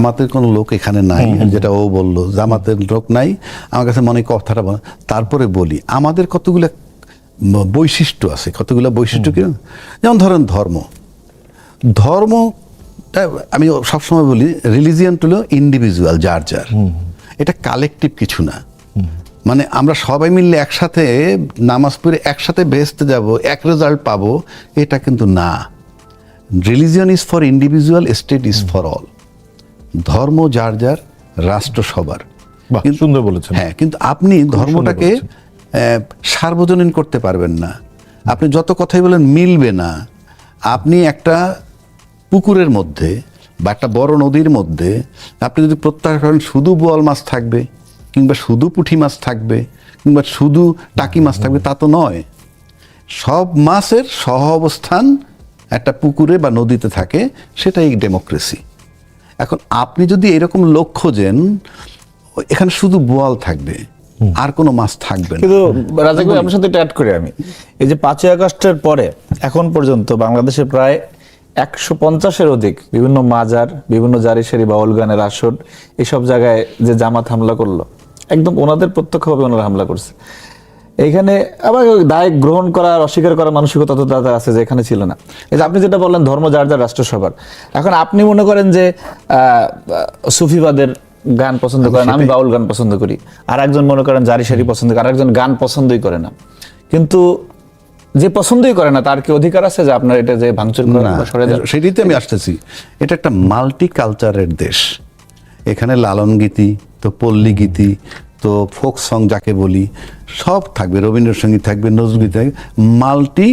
জামাতের কোনো লোক এখানে নাই, যেটা ও বললো জামাতের লোক নাই, আমার কাছে মনে কথাটা বলে। তারপরে বলি আমাদের কতগুলো বৈশিষ্ট্য আছে, কতগুলো বৈশিষ্ট্য কি, যেমন ধরেন ধর্ম আমি সবসময় বলি রিলিজিয়ান হলো ইন্ডিভিজুয়াল, যার যার, এটা কালেকটিভ কিছু না। মানে আমরা সবাই মিললে একসাথে নামাজ পড়ে একসাথে বেহেশতে যাব, এক রেজাল্ট পাবো, এটা কিন্তু না। Religion is for individual, state is for all. ধর্ম যার যার, রাষ্ট্র সবার। সুন্দর বলেছেন। হ্যাঁ, কিন্তু আপনি ধর্মটাকে সার্বজনীন করতে পারবেন না। আপনি যত কথাই বলেন মিলবে না। আপনি একটা পুকুরের মধ্যে বা একটা বড় নদীর মধ্যে আপনি যদি প্রত্যাশা করেন শুধু বোয়াল মাছ থাকবে, কিংবা শুধু পুঁটি মাছ থাকবে, কিংবা শুধু টাকি মাছ থাকবে, তা তো নয়। সব মাছের সহ অবস্থান একটা পুকুরে বা নদীতে থাকে, সেটাই ডেমোক্রেসি। এখন আপনি যদি এরকম লক্ষ্য খোঁজেন, এখানে শুধু বোয়াল থাকবে, আর কোনো মাছ থাকবে না। কিন্তু রাজাক ভাই, আপনার সাথে এটা অ্যাড করি আমি, এই যে 5ই আগস্টের পরে এখন পর্যন্ত বাংলাদেশে প্রায় 150-এর অধিক বিভিন্ন মাজার, বিভিন্ন জারিসারি বাউল গানের আসর, এইসব জায়গায় যে জামাত হামলা করলো, একদম ওনাদের প্রত্যক্ষভাবে ওনারা হামলা করছে। এইখানে আবার দায় গ্রহণ করা, অস্বীকার করার মানসিকতা তো তাদের আছে, যে এখানে ছিল না। এই যে আপনি যেটা বললেন ধর্ম যার যার, রাষ্ট্র সবার। এখন আপনি মনে করেন যে সুফিবাদের গান পছন্দ করেন, আমি বাউল গান পছন্দ করি, আর একজন মনে করেন জারিসারি পছন্দ করে, আর একজন গান পছন্দই করে না। কিন্তু যে পছন্দই করে না, তার কি অধিকার আছে যে আপনার এটা যে ভাঙচুর করে না? সেটিতে আমি আসতেছি। এটা একটা মাল্টি কালচারের দেশ। এখানে লালন গীতি, তো পল্লী গীতি, তো ফোক সং যাকে বলি, সব থাকবে, রবীন্দ্রসঙ্গীত থাকবে, নজরুল থাকবে, মাল্টি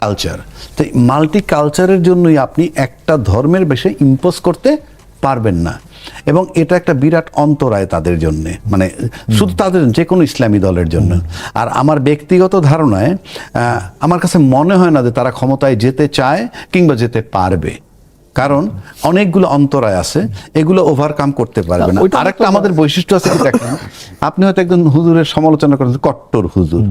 কালচার। তো মাল্টি কালচারের জন্যই আপনি একটা ধর্মের বেশি ইম্পোজ করতে পারবেন না। এবং এটা একটা বিরাট অন্তরায় তাদের জন্য, মানে শুধু তাদের, যে কোনো ইসলামী দলের জন্য। আর আমার ব্যক্তিগত ধারণায় আমার কাছে মনে হয় না যে তারা ক্ষমতায় যেতে চায় কিংবা যেতে পারবে, কারণ অনেকগুলো অন্তরায় আছে, এগুলো ওভারকাম করতে পারবে না। আরেকটা আমাদের বৈশিষ্ট্য আছে, দেখেন আপনি হয়তো একজন হুজুরের সমালোচনা করেন, কট্টর হুজুর,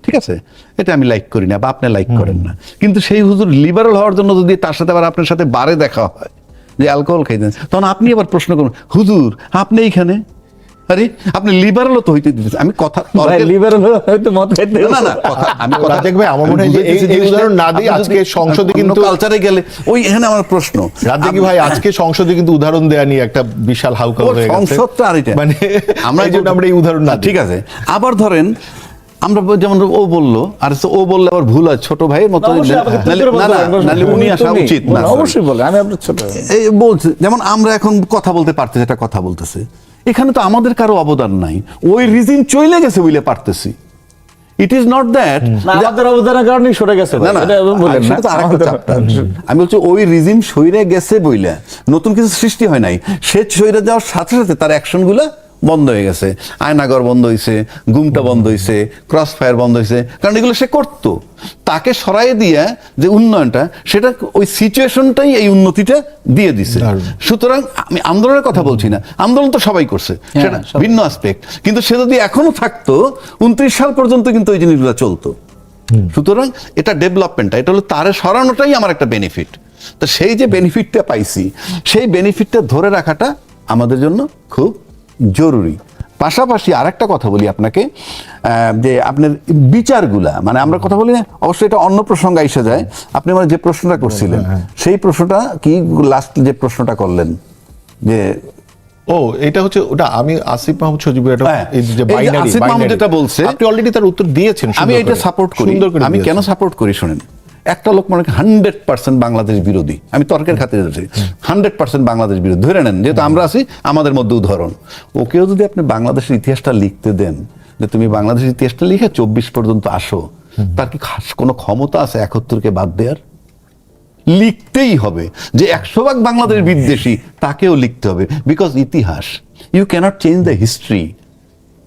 ঠিক আছে, এটা আমি লাইক করি না বা আপনি লাইক করেন না, কিন্তু সেই হুজুর লিবারেল হওয়ার জন্য যদি তার সাথে আবার আপনার সাথে বারে দেখা হয় যে অ্যালকোহল খাইতেন, তখন আপনি আবার প্রশ্ন করুন, হুজুর আপনি এইখানে, আরে আপনি লিবারেলও তো হইতে দিতেছেন। আমি কথা লিবারেল হয়তো মত খাইতে না না কথা আমি রাজাক ভাই, আমার মনে হয় যে এই উদাহরণ না দিই, আজকে সংসদে কিন্তু কালচারে গেলে ওই এখানে আমার প্রশ্ন, রাজাক ভাই আজকে সংসদে কিন্তু উদাহরণ দেয়া নিয়ে একটা বিশাল হাউকা হয়ে গেছে। সংসদটা আর এটা মানে আমরা এই উদাহরণ না, ঠিক আছে। আবার ধরেন আমরা যেমন ও বললো, আর ও বললে আবার ভুল হয়, ছোট ভাইয়ের মতো, উনি আসা উচিত না। অবশ্যই বলে, আমি আপনার ছোট এই বলছে, যেমন আমরা এখন কথা বলতে পারতেছি, একটা কথা বলতেছে, এখানে তো আমাদের কারো অবদান নাই, ওই রিজিম চলে গেছে বলে পারতেছি। ইট ইজ নট দ্যাট আমাদের অবদানের কারণেই সরে গেছে। আমি বলছি ওই রিজিম সইরে গেছে বইলে নতুন কিছু সৃষ্টি হয় নাই। সে সইরে যাওয়ার সাথে সাথে তার অ্যাকশন গুলা বন্ধ হয়ে গেছে, আয়নাগর বন্ধ হয়েছে, গুমটা বন্ধ হয়েছে, ক্রস ফায়ার বন্ধ হয়েছে, কারণ এগুলো সে করতো। তাকে সরাই দিয়ে যে উন্নয়নটা, সেটা ওই সিচুয়েশনটাই এই উন্নতিটা দিয়ে দিছে। সুতরাং আমি আন্দোলনের কথা বলছি না, আন্দোলন তো সবাই করছে, সেটা ভিন্ন আসপেক্ট, কিন্তু সে যদি এখনো থাকতো 29 সাল পর্যন্ত কিন্তু ওই জিনিসগুলো চলতো। সুতরাং এটা ডেভেলপমেন্ট, এটা হলো তারে সরানোটাই আমার একটা বেনিফিট। তো সেই যে বেনিফিটটা পাইছি, সেই বেনিফিটটা ধরে রাখাটা আমাদের জন্য খুব জরুরি। পাশাপাশি আরেকটা কথা বলি আপনাকে, যে আপনার বিচারগুলা, মানে আমরা কথা বলি না, অবশ্যই এটা অন্য প্রসঙ্গে এসে যায়। আপনি মানে যে প্রশ্নটা করছিলেন, সেই প্রশ্নটা কি, লাস্ট যে প্রশ্নটা করলেন যে এটা হচ্ছে ওটা, আমি আসিফ মাহমুদ সজীবের আসিফ মাহমুদ যেটা বলছে, আপনি অলরেডি তার উত্তর দিয়েছেন। আমি এটা সাপোর্ট করি। আমি কেন সাপোর্ট করি শোনেন, একটা লোক মনে 100% বাংলাদেশ বিরোধী, আমি তর্কের খাতিরে 100% বাংলাদেশ বিরোধী ধরে নেন, যেহেতু আমরা আছি, আমাদের মধ্যে উদাহরণ, ওকেও যদি আপনি বাংলাদেশের ইতিহাসটা লিখতে দেন, যে তুমি বাংলাদেশের ইতিহাসটা লিখে 24 পর্যন্ত আসো, তার কি কোনো ক্ষমতা আছে 71-কে বাদ দেওয়ার? লিখতেই হবে। যে 100% বাংলাদেশ বিদ্বেষী, তাকেও লিখতে হবে, বিকজ ইতিহাস, you can't change the history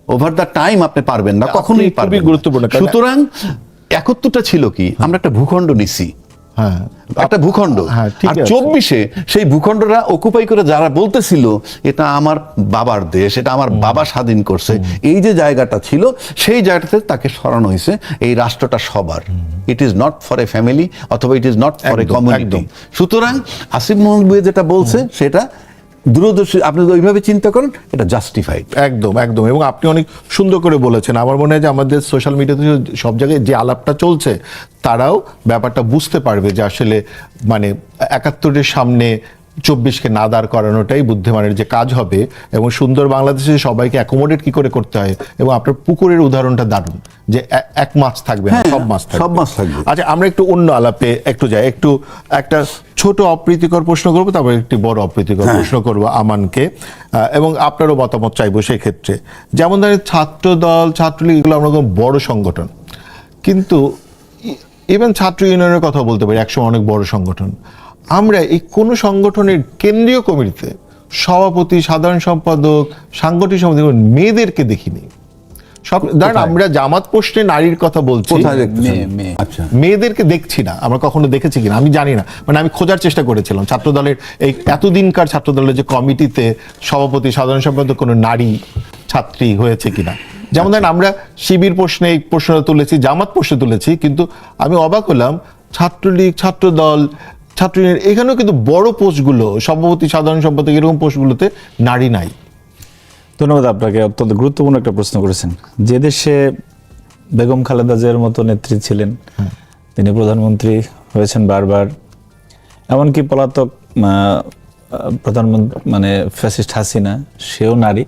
over the time. আপনি পারবেন না, কখনোই পারবেন। গুরুত্বপূর্ণ। সুতরাং 71টা ছিল কি, আমরা একটা ভূখণ্ড নিছি, একটা ভূখণ্ড, আর 24-এ সেই ভূখণ্ডরা অকুপাই করে যারা বলতেছিল এটা আমার বাবার দেশ, এটা আমার বাবা স্বাধীন করছে, এই যে জায়গাটা ছিল, সেই জায়গাটাতে তাকে সরানো হয়েছে। এই রাষ্ট্রটা সবার, it is not for a family, অথবা it is not for a community. সুতরাং আসিফ মাহমুদ যেটা বলছে, সেটা দূরদর্শী আপনি যদি ওইভাবে চিন্তা করেন, এটা জাস্টিফাইড। একদম একদম, এবং আপনি অনেক সুন্দর করে বলেছেন। আমার মনে হয় যে আমাদের সোশ্যাল মিডিয়াতে সব জায়গায় যে আলাপটা চলছে, তারাও ব্যাপারটা বুঝতে পারবে যে আসলে মানে ৭১-এর সামনে ২৪কে না দাঁড় করানোটাই বুদ্ধিমানের যে কাজ হবে, এবং সুন্দর বাংলাদেশে সবাইকে অ্যাকোমোডেট কি করে করতে হয়। এবং আপনার পুকুরের উদাহরণটা দারুণ, যে এক মাছ থাকবে না, সব মাছ থাকবে। সব মাছ থাকবে। আচ্ছা, আমরা একটু অন্য আলাপে একটু যাই, একটু একটা ছোট অপ্রীতিকর প্রশ্ন করবো, তারপর একটি বড় অপ্রীতিকর প্রশ্ন করবো আমানকে, এবং আপনারও মতামত চাইবো সেক্ষেত্রে। যেমন ধরেন ছাত্র দল, ছাত্রলীগ, এগুলো আমরা কোনো বড় সংগঠন, কিন্তু ইভেন ছাত্র ইউনিয়নের কথা বলতে পারি, একসময় অনেক বড় সংগঠন। আমরা এই কোনো সংগঠনের কেন্দ্রীয় কমিটিতে সভাপতি, সাধারণ সম্পাদক, সাংগঠনিক সম্পাদক মেয়েদেরকে দেখিনি। সব ধরেন আমরা জামাত প্রশ্নে নারীর কথা বলছি, কোথায় দেখতেছেন? আচ্ছা, মেয়েদেরকে দেখছি না। আমরা কখনো দেখেছি কিনা আমি জানি না, মানে আমি খোঁজার চেষ্টা করেছিলাম ছাত্র দলের এই এতদিনকার ছাত্র দলের যে কমিটিতে সভাপতি, সাধারণ সম্পাদক কোনো নারী ছাত্রী হয়েছে কিনা। যেমন ধরেন আমরা শিবির প্রশ্নে এই প্রশ্নটা তুলেছি, জামাত প্রশ্নে তুলেছি, কিন্তু আমি অবাক হলাম ছাত্রলীগ, ছাত্র দল, ছাত্র ইউনিয়ন, এখানেও কিন্তু বড় পোস্টগুলো, সভাপতি, সাধারণ সম্পাদক, এরকম পোস্টগুলোতে নারী নাই। ধন্যবাদ আপনাকে, অত্যন্ত গুরুত্বপূর্ণ একটা প্রশ্ন করেছেন। যে দেশে বেগম খালেদা জিয়ার মতো নেত্রী ছিলেন, তিনি প্রধানমন্ত্রী হয়েছেন বারবার, এমনকি পলাতক প্রধানমন্ত্রী মানে ফ্যাসিস্ট হাসিনা, সেও নারী,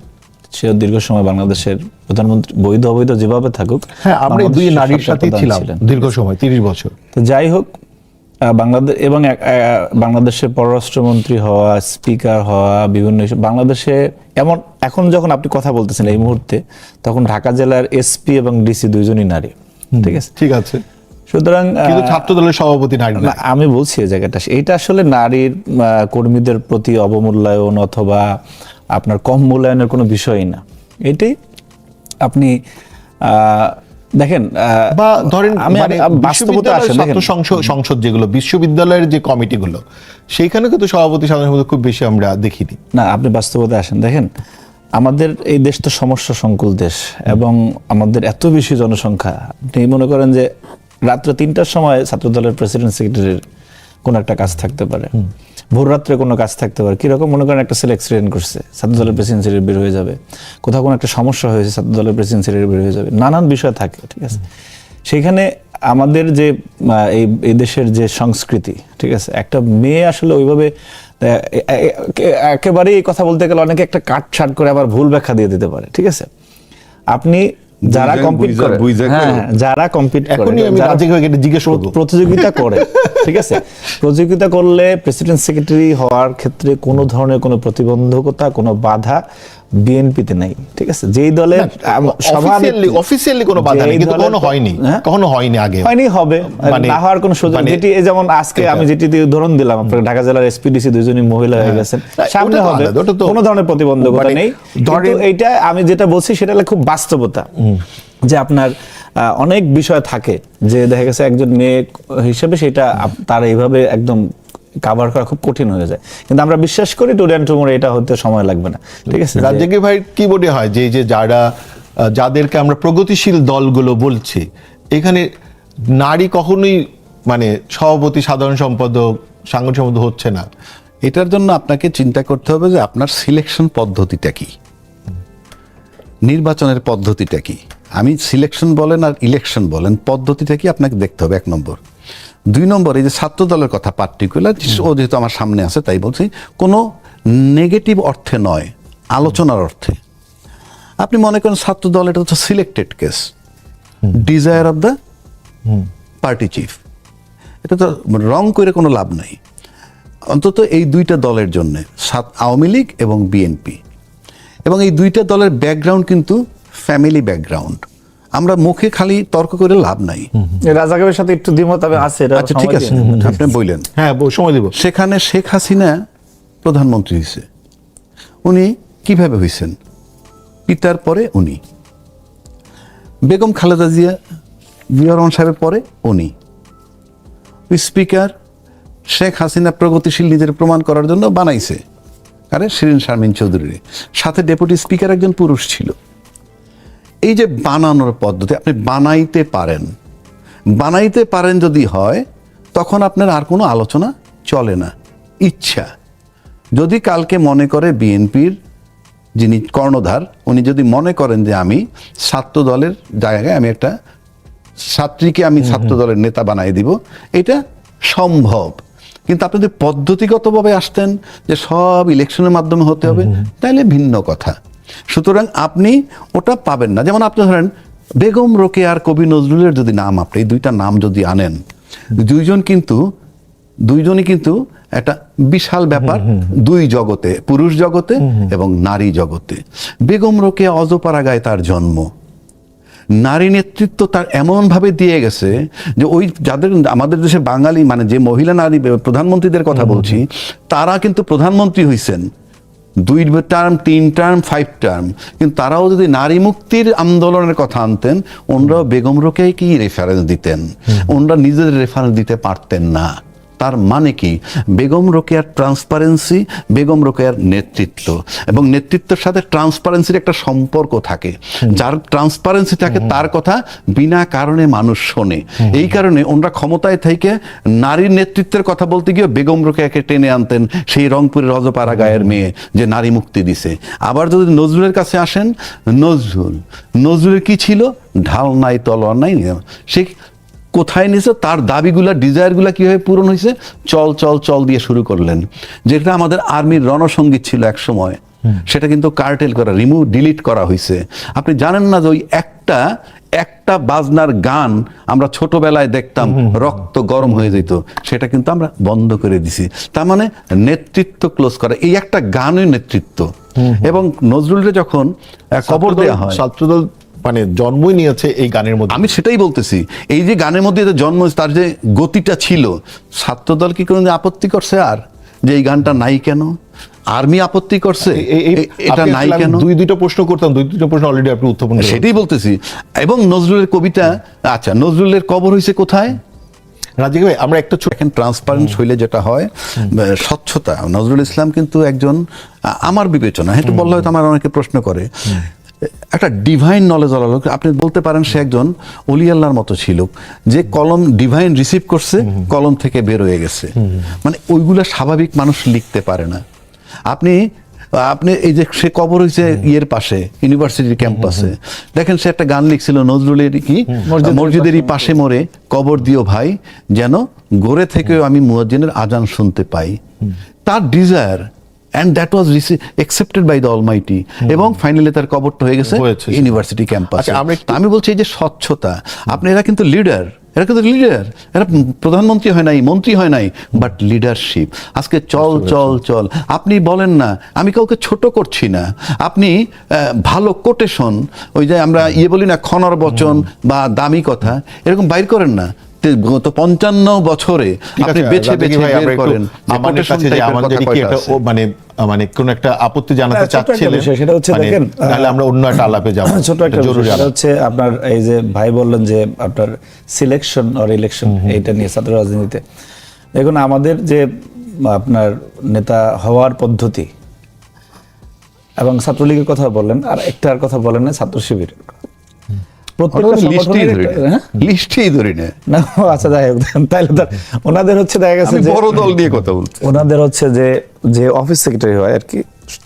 সেও দীর্ঘ সময় বাংলাদেশের প্রধানমন্ত্রী, বৈধ অবৈধ যেভাবে থাকুক, হ্যাঁ, আমরা এই দুই বাংলাদেশের নারীর সরকার সাথেই প্রধান ছিলাম ছিলেন। দীর্ঘ সময়, 30 বছর। তো যাই হোক, বাংলাদেশ এবং বাংলাদেশের পররাষ্ট্রমন্ত্রী হওয়া, স্পিকার হওয়া, বিভিন্ন বাংলাদেশে এমন, এখন যখন আপনি কথা বলতেছেন এই মুহূর্তে, তখন ঢাকা জেলার এসপি এবং ডিসি দুইজনই নারী, ঠিক আছে। ঠিক আছে, সুতরাং কিন্তু ছাত্র দলের সভাপতি নারী না। না, আমি বলছি এই জায়গাটা, এটা আসলে নারীর কর্মীদের প্রতি অবমূল্যায়ন অথবা আপনার কম মূল্যায়নের কোনো বিষয়ই না। এটাই আপনি দেখেন, বা ধরেন আমি মানে বাস্তবতা আসে, ছাত্র সংসদ যেগুলো বিশ্ববিদ্যালয়ের যে কমিটিগুলো, সেইখানে কিন্তু সভাপতি, সাধারণ সম্পাদক খুব বেশি আমরা দেখিনি। না, আপনি বাস্তবতা আসেন, দেখেন আমাদের এই দেশ তো সমস্যা সংকুল দেশ, এবং আমাদের এত বেশি জনসংখ্যা। আপনি মনে করেন যে রাত্রে 3টার সময় ছাত্র দলের প্রেসিডেন্ট সেক্রেটারির কোনো একটা কাজ থাকতে পারে, ভোর রাত্রে কোনো কাজ থাকতে পারে। কিরকম মনে করেন একটা ছেলে অ্যাক্সিডেন্ট করছে, ছাত্র দলের প্রেসিডেন্ট সেক্রেটারি বের হয়ে যাবে, কোথাও কোনো একটা সমস্যা হয়েছে, ছাত্র দলের প্রেসিডেন্ট সেক্রেটারি বের হয়ে যাবে, নানান বিষয় থাকে, ঠিক আছে। সেখানে আমাদের যে এই দেশের যে সংস্কৃতি, ঠিক আছে, একটা মেয়ে আসলে ওইভাবে একেবারেই কথা বলতে গেলে অনেকে একটা কাটছাট করে আবার ভুল ব্যাখ্যা দিয়ে দিতে পারে, ঠিক আছে। আপনি যারা কম্পিট করে, যারা কম্পিট করে, এখনই আমি রাজি হয়ে গেলে জিজ্ঞেস করব, প্রতিযোগিতা করে, ঠিক আছে, প্রতিযোগিতা করলে প্রেসিডেন্ট সেক্রেটারি হওয়ার ক্ষেত্রে কোনো ধরনের কোনো প্রতিবন্ধকতা, কোনো বাধা বিএনপিতে নাই, ঠিক আছে। যেই দলের অফিসিয়ালি কোনো বাধা নেই, কিন্তু কখনো হয়নি আগে, হয়নি, হবে না হওয়ার কোনো সুযোগ। যেটি যেমন আজকে আমি যেটি উদাহরণ দিলাম, আপনার ঢাকা জেলার এসপিডিসি দুইজনই মহিলা হয়ে গেছেন, সামনে হবে, কোনো ধরনের প্রতিবন্ধকতা নেই। কিন্তু এইটা আমি যেটা বলছি সেটা হলো খুব বাস্তবতা, যে আপনার অনেক বিষয় থাকে যে দেখা গেছে একজন মেয়ে হিসেবে সেটা তার এইভাবে একদম কভার করা খুব কঠিন হয়ে যায়। কিন্তু আমরা বিশ্বাস করি টুডে অ্যান্ড টুমোরো এটা হতে সময় লাগবে না, ঠিক আছে। রাজ্জাকি ভাই কি মনে হয় যে যাদেরকে আমরা প্রগতিশীল দলগুলো বলছি, এখানে নারী কখনোই মানে সভাপতি, সাধারণ সম্পাদক, সাংগঠনিক সম্পাদক হচ্ছে না? এটার জন্য আপনাকে চিন্তা করতে হবে যে আপনার সিলেকশন পদ্ধতিটা কি, নির্বাচনের পদ্ধতিটা কি। আমি সিলেকশন বলেন আর ইলেকশন বলেন, পদ্ধতিটা কি আপনাকে দেখতে হবে, 1 নম্বর। 2 নম্বর, এই যে ছাত্র দলের কথা পার্টিকুলার, ও যেহেতু আমার সামনে আছে তাই বলছি, কোনো নেগেটিভ অর্থে নয়, আলোচনার অর্থে। আপনি মনে করেন ছাত্র দল এটা হচ্ছে selected case, desire of the party chief, এটা তো রং করে কোনো লাভ নাই। অন্তত এই 2টা দলের জন্য, আওয়ামী লীগ এবং বিএনপি, এবং এই 2টা দলের ব্যাকগ্রাউন্ড কিন্তু ফ্যামিলি ব্যাকগ্রাউন্ড। আমরা মুখে খালি তর্ক করে লাভ নাই। রাজাকারের সাথে একটু দ্বিমত আছে, আচ্ছা ঠিক আছে, আপনি বললেন, হ্যাঁ সময় দেব। সেখানে শেখ হাসিনা প্রধানমন্ত্রী হয়েছে, উনি কিভাবে হয়েছেন? পিতার পরে উনি, বেগম খালেদা জিয়া, জিয়া রহমান সাহেবের পরে উনি, স্পিকার শেখ হাসিনা প্রগতিশীল নিজের প্রমাণ করার জন্য বানাইছে, আরে শিরিন শারমিন চৌধুরী, সাথে ডেপুটি স্পিকার একজন পুরুষ ছিল। এই যে বানানোর পদ্ধতি, আপনি বানাইতে পারেন যদি হয়, তখন আপনার আর কোনো আলোচনা চলে না। ইচ্ছা, যদি কালকে মনে করে বিএনপির যিনি কর্ণধার উনি যদি মনে করেন যে আমি ছাত্র দলের জায়গায় আমি একটা ছাত্রীকে আমি ছাত্র দলের নেতা বানাই দিব, এটা সম্ভব। কিন্তু আপনি যদি পদ্ধতিগতভাবে আসতেন যে সব ইলেকশনের মাধ্যমে হতে হবে, তাহলে ভিন্ন কথা। সুতরাং আপনি ওটা পাবেন না। যেমন আপনি ধরেন বেগম রোকেয়া আর কবি নজরুলের যদি নাম, আপনি এই দুইটা নাম যদি আনেন, দুইজনই কিন্তু একটা বিশাল ব্যাপার দুই জগতে, পুরুষ জগতে এবং নারী জগতে। বেগম রোকেয়া অজপাড়াগায় তার জন্ম, নারী নেতৃত্ব তার এমন ভাবে দিয়ে গেছে যে ওই যাদের আমাদের দেশে বাঙালি মানে যে মহিলা নারী প্রধানমন্ত্রীদের কথা বলছি, তারা কিন্তু প্রধানমন্ত্রী হইছেন 2 টার্ম 3 টার্ম 5 টার্ম, কিন্তু তারাও যদি নারী মুক্তির আন্দোলনের কথা আনতেন, ওনারাও বেগম রোকেয়ায় কি রেফারেন্স দিতেন, ওনারা নিজেদের রেফারেন্স দিতে পারতেন না। তার মানে কি, বেগম রোকেয়ার ট্রান্সপারেন্সি, বেগম রোকেয়ার নেতৃত্ব, এবং নেতৃত্বের সাথে ট্রান্সপারেন্সির একটা সম্পর্ক থাকে। যার ট্রান্সপারেন্সি থাকে তার কথা বিনা কারণে মানুষ শোনে। এই কারণে ওনারা ক্ষমতায় থেকে নারীর নেতৃত্বের কথা বলতে গিয়ে বেগম রোকেয়াকে টেনে আনতেন, সেই রংপুরের রজপাড়া গায়ের মেয়ে যে নারী মুক্তি দিছে। আবার যদি নজরুলের কাছে আসেন, নজরুলের কি ছিল, ঢাল নাই তলোয়ার নাই, সে কোথায় নিয়েছে, তার দাবিগুলা ডিজায়ারগুলা কিভাবে পূরণ হয়েছে, চল চল চল দিয়ে শুরু করলেন। যেটা আমাদের আর্মির রণসঙ্গীত ছিল এক সময়, সেটা কিন্তু কার্টেল করা, ডিলিট করা হয়েছে। আপনি জানেন না যে ওই একটা বাজনার গান আমরা ছোটবেলায় দেখতাম, রক্ত গরম হয়ে যেত, সেটা কিন্তু আমরা বন্ধ করে দিছি। তার মানে নেতৃত্ব ক্লোজ করা, এই একটা গানের নেতৃত্ব। এবং নজরুলের যখন কবর দেওয়া হয়, ছাত্রদল মানে জন্মই নিয়েছে এই গানের মধ্যে। আমি সেটাই বলতেছি, এই যে গানের মধ্যে যে জন্ম, তার যে গতিটা ছিল, ছাত্রদল কি কোনো আপত্তি করছে আর যে এই গানটা নাই কেন? আর্মি আপত্তি করছে এটা নাই কেন? দুইটা প্রশ্ন করতাম, দুইটা প্রশ্ন অলরেডি আপনি উত্থাপন করেছেন। সেটাই বলতেছি। এবং নজরুলের কবিতা, আচ্ছা নজরুলের কবর হয়েছে কোথায়? রাজিক ভাই, আমরা একটা ছোট ট্রান্সপারেন্ট হইলে যেটা হয়, স্বচ্ছতা। নজরুল ইসলাম কিন্তু একজন, আমার বিবেচনা, একটু বললে হয়তো আমার অনেকে প্রশ্ন করে, একটা ডিভাইন নলেজ ওয়ালা লোক। আপনি বলতে পারেন সে একজন অলি আল্লাহর মতো ছিল, যে কলম ডিভাইন রিসিভ করছে, কলম থেকে বের হয়ে গেছে। মানে ওইগুলা স্বাভাবিক মানুষ লিখতে পারে না। আপনি এই যে সে কবর হয়েছে ইয়ের পাশে, ইউনিভার্সিটির ক্যাম্পাসে, দেখেন সে একটা গান লিখছিল, নজরুলের কি, মসজিদেরই পাশে মোরে কবর দিও ভাই, যেন গড়ে থেকেও আমি মুয়াজ্জিনের আজান শুনতে পাই। তার desire, and that was accepted by the Almighty, এবং ফাইনালি তার কবরটা হয়ে গেছে ইউনিভার্সিটি ক্যাম্পাসে। আমি বলছি এই যে স্বচ্ছতা, আপনি এরা কিন্তু লিডার, এরা প্রধানমন্ত্রী হয় নাই, মন্ত্রী হয় নাই, বাট লিডারশিপ। আজকে চল চল চল, আপনি বলেন না, আমি কাউকে ছোট করছি না, আপনি ভালো কোটেশন, ওই যে আমরা বলি না খনর বচন বা দামি কথা, এরকম বাইর করেন না। গত 55 বছরে আপনি বেছে বেছে বের করেন। আমাদের কাছে যে আমাদের কি একটা মানে কোন একটা আপত্তি জানাতে চাচ্ছিলেন, সেটা হচ্ছে দেখেন, তাহলে আমরা অন্য একটা আলাপে যাব। ছোট একটা জরুরি সেটা হচ্ছে আপনার এই যে ভাই বললেন যে আপনার সিলেকশন অর ইলেকশন, এইটা নিয়ে ছাত্র রাজনীতিতে দেখুন আমাদের যে আপনার নেতা হওয়ার পদ্ধতি, এবং ছাত্রলীগের কথা বললেন, আর একটার কথা বলেন না, ছাত্র শিবিরের। প্রত্যেকটা লিস্টেই ধরি না। আচ্ছা যাই হোক, তাইলে ওনাদের হচ্ছে দেখা গেছে যে বড় দল নিয়ে কথা বলছি, ওনাদের হচ্ছে যে অফিস সেক্রেটারি হয় আর কি,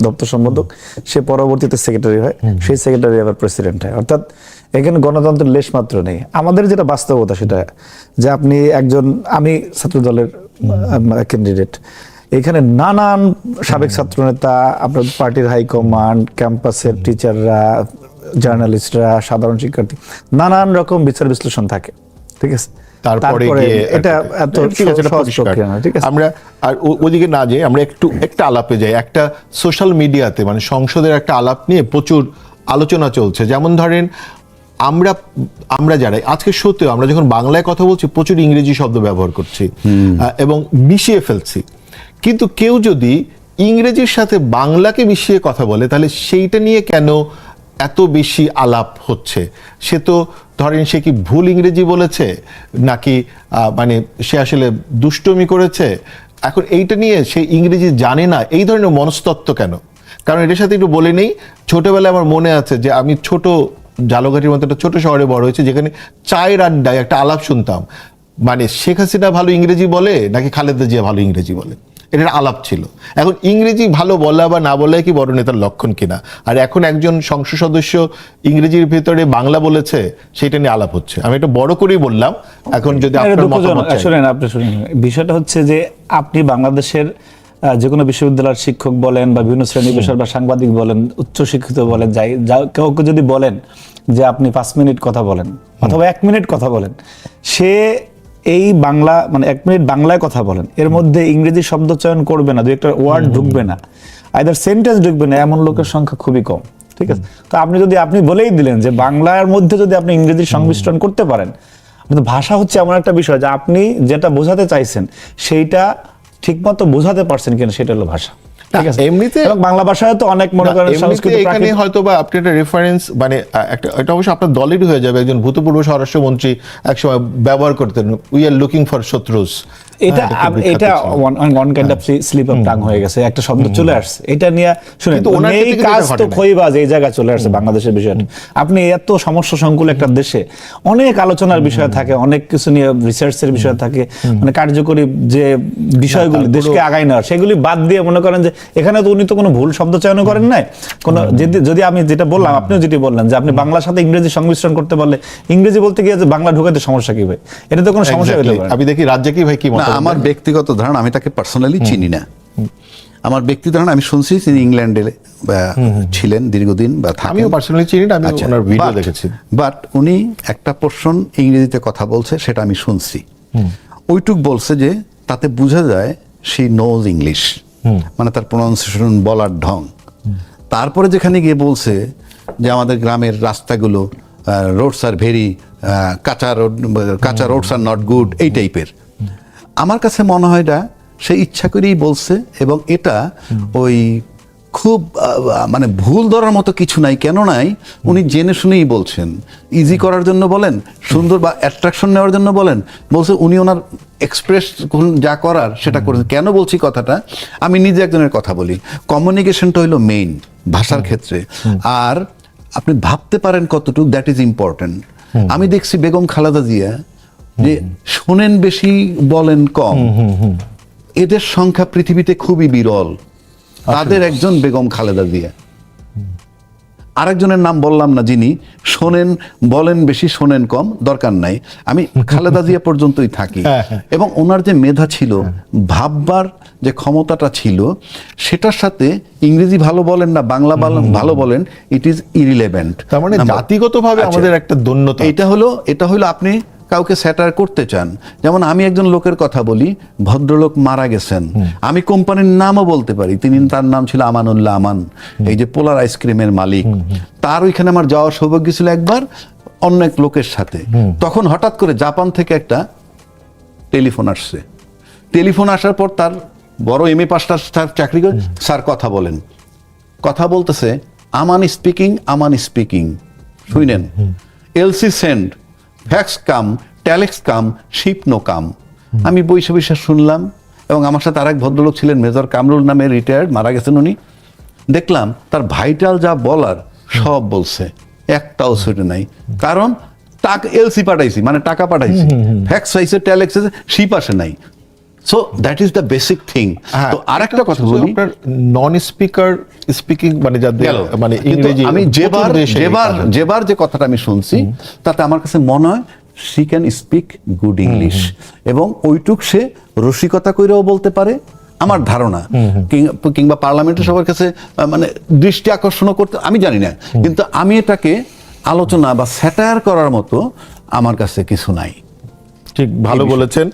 দপ্তর সম্পাদক, সে পরবর্তীতে সেক্রেটারি হয়, সেই সেক্রেটারি আবার প্রেসিডেন্ট হয়। অর্থাৎ এখানে গণতন্ত্রের লেশ মাত্র নেই। আমাদের যেটা বাস্তবতা সেটা যে আপনি একজন, আমি ছাত্র দলের ক্যান্ডিডেট, এখানে নানান সাবেক ছাত্রনেতা, আপনার পার্টির হাইকমান্ড, ক্যাম্পাসের টিচাররা, জার্নালিস্টরা, সাধারণ শিক্ষার্থী, নানান রকম বিচার বিশ্লেষণ থাকে, ঠিক আছে। তারপরে এটা এত সহজ প্রক্রিয়া না, ঠিক আছে। আমরা আর ওদিকে না যাই, আমরা একটা আলাপে যাই। একটা সোশ্যাল মিডিয়াতে মানে সংসদের একটা আলাপ নিয়ে প্রচুর আলোচনা চলছে। যেমন ধরেন আমরা যারা আজকে সত্যিও আমরা যখন বাংলায় কথা বলছি, প্রচুর ইংরেজি শব্দ ব্যবহার করছি এবং মিশিয়ে ফেলছি। কিন্তু কেউ যদি ইংরেজির সাথে বাংলাকে মিশিয়ে কথা বলে, তাহলে সেইটা নিয়ে কেন এত বেশি আলাপ হচ্ছে? সে তো ধরেন সে কি ভুল ইংরেজি বলেছে, নাকি মানে সে আসলে দুষ্টমি করেছে? এখন এইটা নিয়ে সে ইংরেজি জানে না, এই ধরনের মনস্তত্ত্ব কেন? কারণ এটার সাথে একটু বলে নেই, ছোটবেলায় আমার মনে আছে যে আমি ছোট জালঘাটির মতো একটা ছোট শহরে বড় হয়েছে, যেখানে চায়ের আড্ডায় একটা আলাপ শুনতাম, মানে শেখ হাসিনা ভালো ইংরেজি বলে নাকি খালেদা জিয়া ভালো ইংরেজি বলে। এটার আলাপ ছিল। এখন ইংরেজি ভালো বলা বা না বলা কি বড় নেতার লক্ষণ কিনা, আর এখন একজন সংসদ সদস্য ইংরেজির ভিতরে বাংলা বলেছে সেটা নিয়ে আলাপ হচ্ছে। আমি এটা বড় করেই বললাম, এখন যদি আপনার মতামত চাই। শুনেন, আপনি শুনেন, বিষয়টা হচ্ছে যে আপনি বাংলাদেশের যে কোনো বিশ্ববিদ্যালয়ের শিক্ষক বলেন বা বিভিন্ন শ্রেণী পেশার বা সাংবাদিক বলেন, উচ্চশিক্ষিত বলেন, কেউ যদি বলেন যে আপনি 5 মিনিট কথা বলেন অথবা 1 মিনিট কথা বলেন, সে এই বাংলা মানে 1 মিনিট বাংলায় কথা বলেন, এর মধ্যে ইংরেজি শব্দ চয়ন করবে না, 2-একটা ওয়ার্ড ঢুকবে না, আইদার সেন্টেন্স ঢুকবে না, এমন লোকের সংখ্যা খুবই কম। ঠিক আছে, তো আপনি বলেই দিলেন যে বাংলার মধ্যে যদি আপনি ইংরেজির সংমিশ্রণ করতে পারেন, কিন্তু ভাষা হচ্ছে এমন একটা বিষয় যে আপনি যেটা বোঝাতে চাইছেন সেইটা ঠিকমতো বোঝাতে পারছেন কিনা, সেটা হলো ভাষা। ঠিক আছে, এমনিতে এবং বাংলা ভাষায় তো অনেক মনে করেন সংস্কৃতি এখানে হয়তো বা আপনি একটা রেফারেন্স মানে এটা অবশ্য আপনার দলেরই হয়ে যাবে, একজন ভূতপূর্ব স্বরাষ্ট্রমন্ত্রী একসময় ব্যবহার করতেন, উই আর লুকিং ফর শত্রুস। এটা one kind of slip of tongue হয়ে গেছে, একটা শব্দ চলে আসছে, এটা নিয়ে শুনেন, কিন্তু ওনার এই ক্ষেত্রে কাজ এটা তো ঘটে না। খইবাজ এই জায়গায় চলে আসছে বাংলাদেশের বিষয়টা। আপনি এত সমস্যা সংকুল একটা দেশে অনেক আলোচনার বিষয় থাকে, অনেক কিছু নিয়ে রিসার্চের বিষয় থাকে, মানে কার্যকরী যে বিষয়গুলি দেশকে আগায় নেওয়ার, সেগুলি বাদ দিয়ে মনে করেন যে এখানে তো উনি তো কোনো ভুল শব্দ চয়ন করেন নাই, কোনো যদি আমি যেটা বললাম, আপনিও যেটি বললেন যে আপনি বাংলার সাথে ইংরেজি সংমিশ্রণ করতে পারলে, ইংরেজি বলতে গিয়ে যে বাংলা ঢুকাতে সমস্যা কি ভাই? এটা তো কোনো সমস্যা হতে পারে না। আমি দেখি রাজ্জাকি ভাই কি না, মতামত আমার দেন। ব্যক্তিগত ধারণা, আমি তাকে পার্সোনালি চিনি না। আমার ব্যক্তি ধারণা, আমি শুনছি তিনি ইংল্যান্ডে ছিলেন দীর্ঘদিন বা থাকেন। আমিও পার্সোনালি চিনি না, আমি ওনার ভিডিও দেখেছি। বাট উনি একটা পোর্শন ইংরেজিতে কথা বলছে, সেটা আমি শুনছি। ওইটুক বলছে যে তাতে বোঝা যায় সি নোজ ইংলিশ, মানে তার প্রনাউন্সিয়েশন, বলার ঢং। তারপরে যেখানে গিয়ে বলছে যে আমাদের গ্রামের রাস্তাগুলো রোডস আর ভেরি কাঁচা রোডস আর নট গুড, এই টাইপের। আমার কাছে মনে হয় এটা সে ইচ্ছা করেই বলছে, এবং এটা ওই খুব মানে ভুল ধরার মতো কিছু নাই। কেন নাই? উনি জেনে শুনেই বলছেন, ইজি করার জন্য বলেন, সুন্দর বা অ্যাট্রাকশন নেওয়ার জন্য বলেন, বলছে উনি ওনার এক্সপ্রেস যা করার সেটা করেছেন। কেন বলছি কথাটা? আমি নিজে একজনের কথা বলি, কমিউনিকেশনটা হইলো মেইন ভাষার ক্ষেত্রে, আর আপনি ভাবতে পারেন কতটুকু, দ্যাট ইজ ইম্পর্টেন্ট। আমি দেখছি বেগম খালেদা জিয়া যে শোনেন বেশি বলেন কম, এদের সংখ্যা পৃথিবীতে খুবই বিরল। তাদের একজন বেগম খালেদা জিয়া। আরেকজনের নাম বললাম না, যিনি শোনেন বলেন বেশি শোনেন কম, দরকার নাই, আমি খালেদা জিয়া পর্যন্তই থাকি। এবং ওনার যে মেধা ছিল, ভাববার যে ক্ষমতাটা ছিল, সেটার সাথে ইংরেজি ভালো বলেন না বাংলা ভালো বলেন, ইট ইজ ইরিলেভেন্ট। তার মানে জাতিগতভাবে আমাদের একটা দন্যতা। এটা হলো আপনি কাউকে স্যাটার করতে চান। যেমন আমি একজন লোকের কথা বলি, ভদ্রলোক মারা গেছেন, আমি কোম্পানির নামও বলতে পারি, তার নাম ছিল আমানুল্লাহ আমান, এই যে পোলার আইসক্রিমের মালিক। তার ওইখানে আমার যাওয়ার সৌভাগ্য ছিল একবার অন্য এক লোকের সাথে। তখন হঠাৎ করে জাপান থেকে একটা টেলিফোন আসছে। টেলিফোন আসার পর তার বড় MA পাসটা চাকরি করে, স্যার কথা বলেন। কথা বলতেছে, আমান স্পিকিং, শুনেন, এলসি সেন্ড, ফ্যাক্স কাম, টেলেক্স কাম, শিপ নো কাম। আমি বৈশা বৈশা শুনলাম, এবং আমার সাথে আরেক ভদ্রলোক ছিলেন, মেজর কামরুল নামে, রিটায়ার্ড, মারা গেছেন উনি। দেখলাম তার ভাইটাল যা বলার সব বলছে, একটাও ছুটে নাই। কারণ টাকা এলসি পাঠাইছি, মানে টাকা পাঠাইছি, ফ্যাক্স আইছে, টেলেক্স আছে, শিপ আসে নাই। So that is the basic thing. তো আরেকটা কথা বলি, নন স্পিকিং মানে যাদের মানে ইংরেজি, আমি যেবার যে কথাটা আমি শুনছি, তাতে আমার কাছে মনে হয় she can speak good English, এবং ওইটুক সে রসিকতা কইরেও বলতে পারে, আমার ধারণা। কিংবা পার্লামেন্টের সবার কাছে মানে দৃষ্টি আকর্ষণ করতে, আমি জানি না, কিন্তু আমি এটাকে আলোচনা বা স্যাটায়ার করার মতো আমার কাছে কিছু নাই। ঠিক, ভালো বলেছেন।